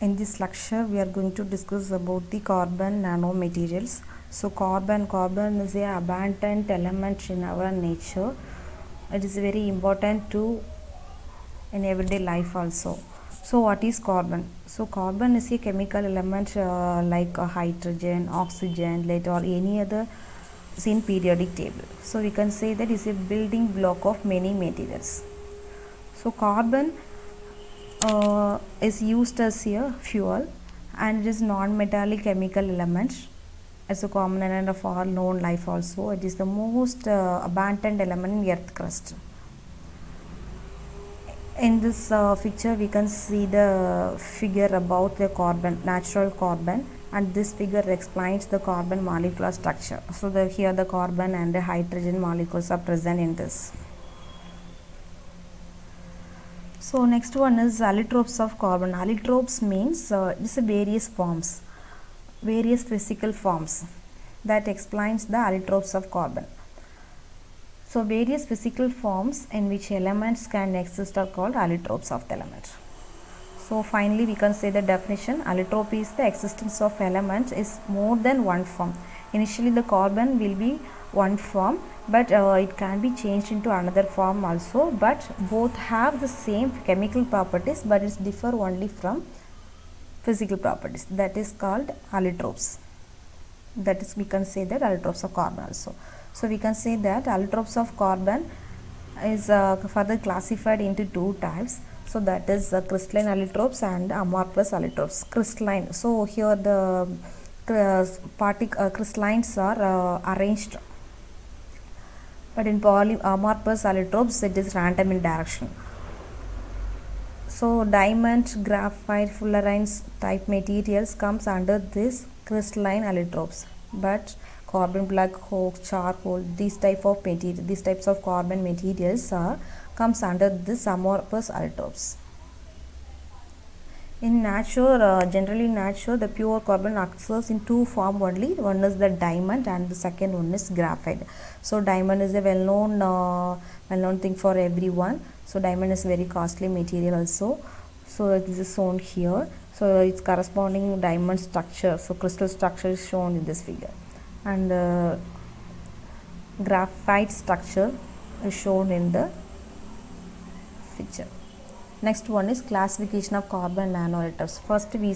In this lecture we are going to discuss about the carbon nanomaterials. So carbon is a abundant element in our nature. It is very important to in everyday life also. So what is carbon? So carbon is a chemical element like hydrogen, oxygen, lead or any other in periodic table. So we can say that is a building block of many materials. So carbon is used as a fuel and it is non-metallic chemical element. It's a common element of all known life also. It is the most abundant element in earth crust. In this picture we can see the figure about the carbon, natural carbon, and this figure explains the carbon molecular structure. So here the carbon and the hydrogen molecules are present in this. So next one is allotropes of carbon. Allotropes means it's various forms, various physical forms. That explains the allotropes of carbon. So various physical forms in which elements can exist are called allotropes of the element. So finally we can say the definition: allotrope is the existence of element is more than one form. Initially the carbon will be one form, but it can be changed into another form also, but both have the same chemical properties, but it's differ only from physical properties. That is called allotropes. That is, we can say that allotropes of carbon also. So we can say that allotropes of carbon is further classified into two types. So that is crystalline allotropes and amorphous allotropes. Crystalline, so here the crystallines are arranged, but in amorphous allotropes it is random in direction. So diamond, graphite, fullerenes type materials comes under this crystalline allotropes, but carbon black, coke, charcoal, these types of carbon materials comes under this amorphous allotropes. In nature, generally in nature, the pure carbon occurs in two forms only. One is the diamond and the second one is graphite. So diamond is a well-known thing for everyone. So diamond is very costly material also. So it is shown here. So its corresponding diamond structure, so crystal structure is shown in this figure, and graphite structure is shown in the picture. Next one is classification of carbon nanoallotropes. First we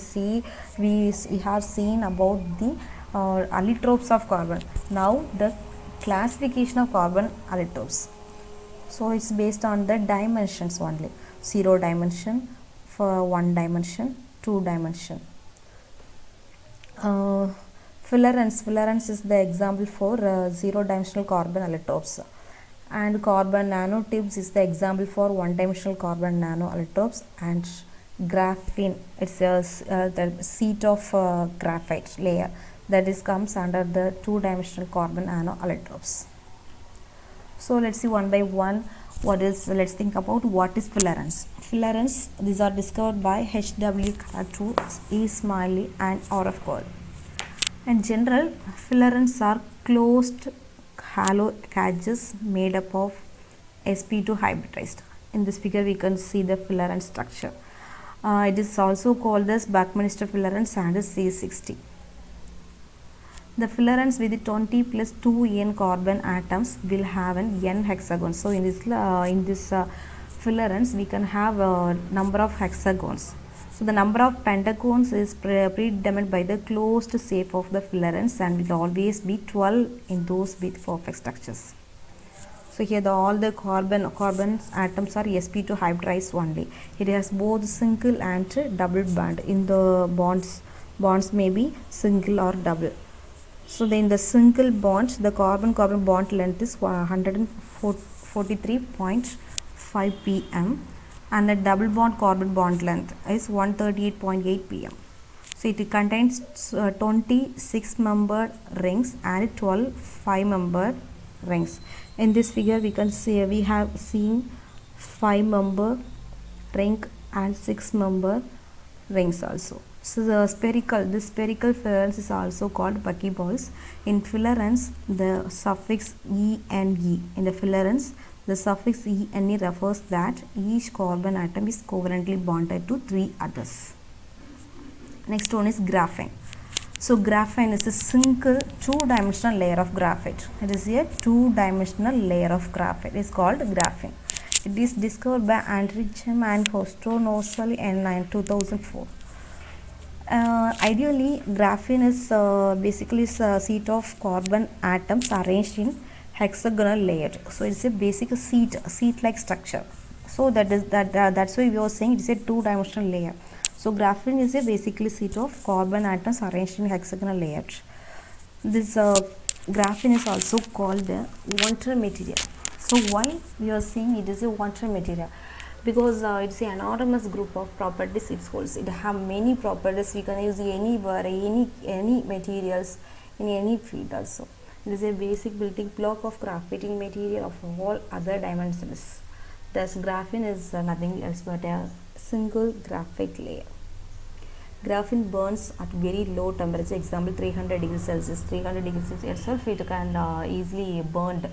have seen about the allotropes of carbon. Now the classification of carbon allotropes. So it's based on the dimensions only. 0 dimension, for 1 dimension, 2 dimension. Fullerenes is the example for 0-dimensional carbon allotropes, and carbon nanotubes is the example for 1-dimensional carbon nanoallotropes, and graphene, it's the sheet of graphite layer that is comes under the 2-dimensional carbon nanoallotropes. So let's see one by one let's think about what is fullerenes. Fullerenes, these are discovered by H.W. Carter, E. Smiley and R.F. Cole. In general, fullerenes are closed hollow cages made up of sp2 hybridized. In this figure we can see the fullerene structure. It is also called as Buckminster fullerenes and C60. The fullerenes with 20 plus 2 n carbon atoms will have an n hexagon. So in this fullerenes we can have a number of hexagons. So the number of pentagons is predetermined by the closed shape of the fullerenes and will always be 12 in those with perfect structures. So here all the carbon atoms are sp2 hybridized only. It has both single and double bond. In the bonds may be single or double. So in the single bond, the carbon bond length is 143.5 pm. And the double bond carbon bond length is 138.8 pm. So it contains 20 6-membered rings and 12 5-membered rings. In this figure we can see we have seen 5-member ring and 6-member rings also. So this spherical fullerenes is also called buckyballs. In fullerenes the suffix ene. In the fullerenes the suffix ene refers that each carbon atom is covalently bonded to 3 others. Next one is graphene. So graphene is a single two-dimensional layer of graphite. It is a two-dimensional layer of graphite. It is called graphene. It is discovered by Andrichem and Hostonosel in 2004. Ideally, graphene is basically a sheet of carbon atoms arranged in hexagonal layer. So it's a basic sheet-like structure. So that's why we are saying it is a two-dimensional layer. So graphene is a basically sheet of carbon atoms arranged in hexagonal layers. This graphene is also called the water material. So why we are saying it is a water material? Because it's an enormous group of properties it holds. It have many properties. We can use anywhere, any materials in any field also. It is a basic building block of graphiting material of all other dimensions. Thus, graphene is nothing else but a single graphite layer. Graphene burns at very low temperature, example 300 degrees Celsius. 300 degrees Celsius itself it can easily burned.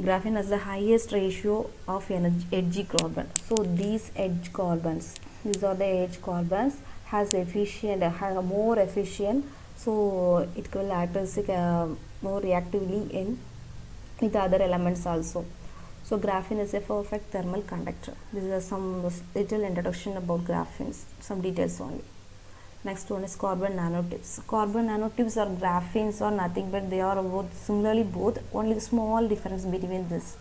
Graphene has the highest ratio of edge carbon. So these edge carbons, these are the edge carbons, has more efficient. So it will act as more reactively in with other elements also. So graphene is a perfect thermal conductor. This is some little introduction about graphene, some details only. Next one is carbon nanotubes. Carbon nanotubes or graphenes are nothing but they are both, only small difference between this.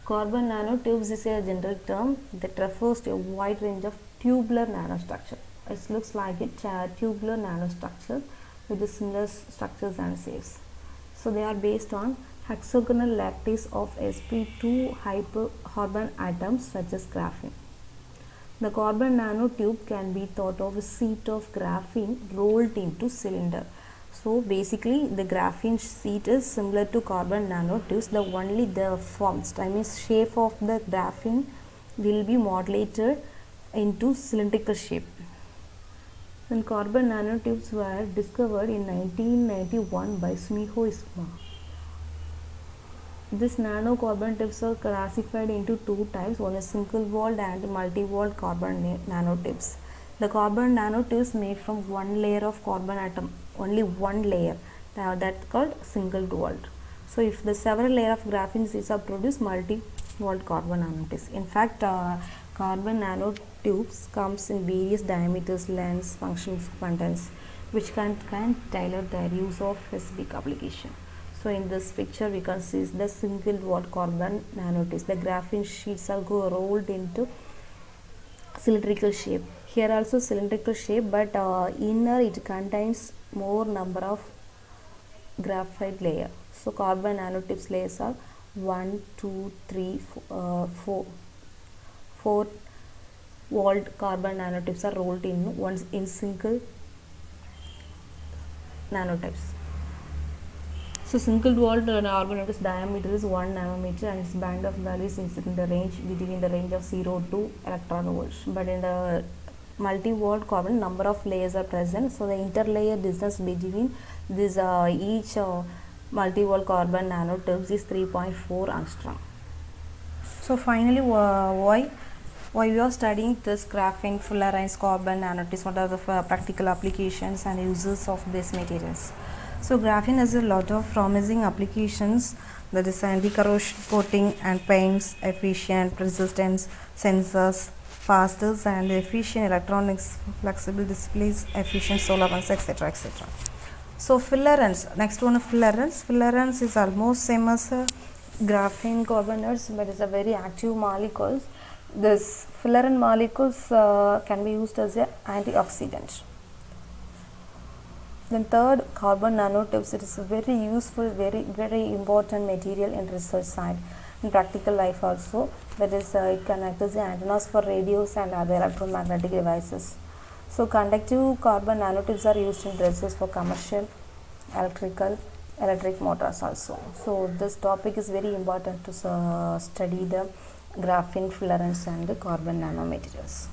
Carbon nanotubes is a general term that refers to a wide range of tubular nanostructure. It looks like a tubular nanostructure with the similar structures and shapes. So they are based on hexagonal lattice of sp2 hypercarbon atoms such as graphene. The carbon nanotube can be thought of a sheet of graphene rolled into cylinder. So basically the graphene sheet is similar to carbon nanotubes. Only the forms, shape of the graphene will be modulated into cylindrical shape. Then carbon nanotubes were discovered in 1991 by Sumio Ishima. These nanocarbon tubes are classified into two types. One is single-walled and multi-walled carbon nanotubes. The carbon nanotubes made from one layer of carbon atom, only one layer. That's called single-walled. So if the several layer of graphene sheets are produced, multi-walled carbon nanotubes. In fact, carbon nanotubes comes in various diameters, lengths, functions, contents, which can tailor their use of specific application. So in this picture we can see the single walled carbon nanotubes. The graphene sheets are rolled into cylindrical shape. Here also cylindrical shape, but inner it contains more number of graphite layer. So carbon nanotubes layers are 1, 2, 3, 4. 4 walled carbon nanotubes are rolled in single nanotubes. So single walled nanotubes diameter is 1 nanometer and its band of value is in the range between the range of 0 to electron volts. But in the multi-walled carbon, number of layers are present. So the interlayer distance between this each multi-walled carbon nanotubes is 3.4 angstrom. So finally, why we are studying this graphene, fullerenes, carbon nanotubes? What are the practical applications and uses of these materials? So graphene has a lot of promising applications, that is anti-corrosion coating and paints, efficient resistance, sensors, faster and efficient electronics, flexible displays, efficient solar panels, etc. etc. So fullerenes, next one fullerenes. Fullerenes is almost same as graphene carbonates, but it's a very active molecules. This fullerene molecules can be used as an antioxidant. Then third, carbon nanotubes. It is a very useful, very important material in research side, in practical life also. That is, it can act as antennas for radios and other electromagnetic devices. So conductive carbon nanotubes are used in dresses for commercial, electric motors also. So this topic is very important to study the graphene, fullerenes and the carbon nanomaterials.